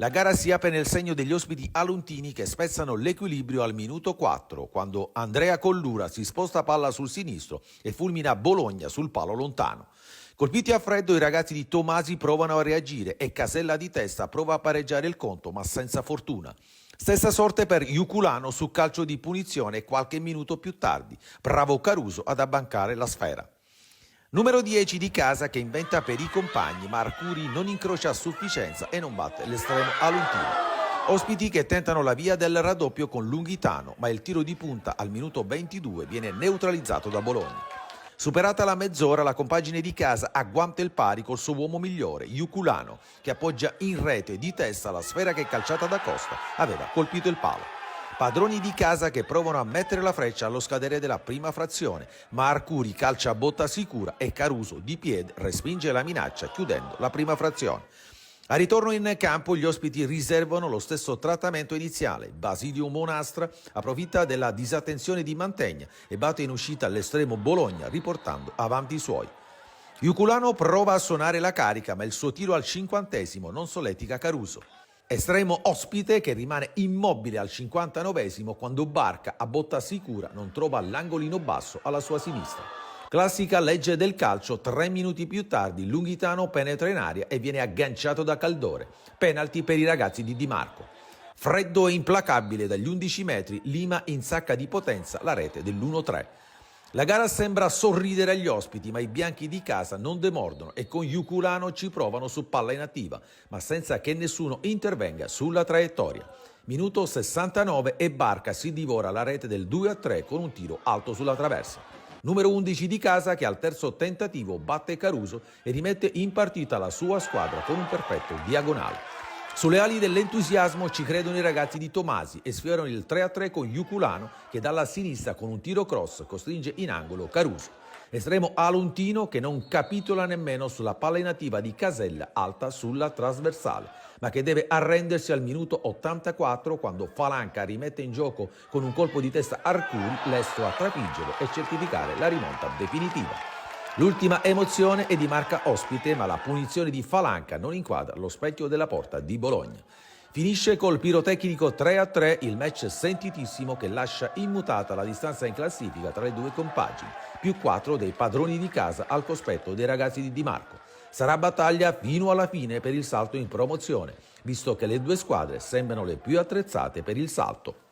La gara si apre nel segno degli ospiti aluntini che spezzano l'equilibrio al minuto 4, quando Andrea Collura si sposta palla sul sinistro e fulmina Bologna sul palo lontano. Colpiti a freddo, i ragazzi di Tomasi provano a reagire e Casella di testa prova a pareggiare il conto, ma senza fortuna. Stessa sorte per Iuculano su calcio di punizione qualche minuto più tardi. Bravo Caruso ad abbancare la sfera. Numero 10 di casa che inventa per i compagni, ma Arcuri non incrocia a sufficienza e non batte l'estremo aluntino. Ospiti che tentano la via del raddoppio con Lunghitano, ma il tiro di punta al minuto 22 viene neutralizzato da Bologna. Superata la mezz'ora, la compagine di casa agguanta il pari col suo uomo migliore, Iuculano, che appoggia in rete di testa la sfera che calciata da Costa aveva colpito il palo. Padroni di casa che provano a mettere la freccia allo scadere della prima frazione, ma Arcuri calcia a botta sicura e Caruso di piede respinge la minaccia chiudendo la prima frazione. A ritorno in campo gli ospiti riservano lo stesso trattamento iniziale. Basilio Monastra approfitta della disattenzione di Mantegna e batte in uscita all'estremo Bologna riportando avanti i suoi. Iuculano prova a suonare la carica, ma il suo tiro al 50° non solletica Caruso. Estremo ospite che rimane immobile al 59° quando Barca a botta sicura non trova l'angolino basso alla sua sinistra. Classica legge del calcio, 3 minuti più tardi Lunghitano penetra in aria e viene agganciato da Caldore. Penalty per i ragazzi di Di Marco. Freddo e implacabile dagli 11 metri, Lima insacca di potenza la rete dell'1-3. La gara sembra sorridere agli ospiti, ma i bianchi di casa non demordono e con Iuculano ci provano su palla inattiva, ma senza che nessuno intervenga sulla traiettoria. Minuto 69 e Barca si divora la rete del 2-3 con un tiro alto sulla traversa. Numero 11 di casa che al terzo tentativo batte Caruso e rimette in partita la sua squadra con un perfetto diagonale. Sulle ali dell'entusiasmo ci credono i ragazzi di Tomasi e sfiorano il 3-3 con Iuculano che dalla sinistra con un tiro cross costringe in angolo Caruso. Estremo aluntino che non capitola nemmeno sulla palla inattiva di Casella alta sulla trasversale, ma che deve arrendersi al minuto 84 quando Falanca rimette in gioco con un colpo di testa Arcuri, lesto a trafiggerlo e certificare la rimonta definitiva. L'ultima emozione è di marca ospite, ma la punizione di Falanca non inquadra lo specchio della porta di Bologna. Finisce col pirotecnico 3-3 il match sentitissimo che lascia immutata la distanza in classifica tra le due compagini, più 4 dei padroni di casa al cospetto dei ragazzi di Di Marco. Sarà battaglia fino alla fine per il salto in promozione, visto che le due squadre sembrano le più attrezzate per il salto.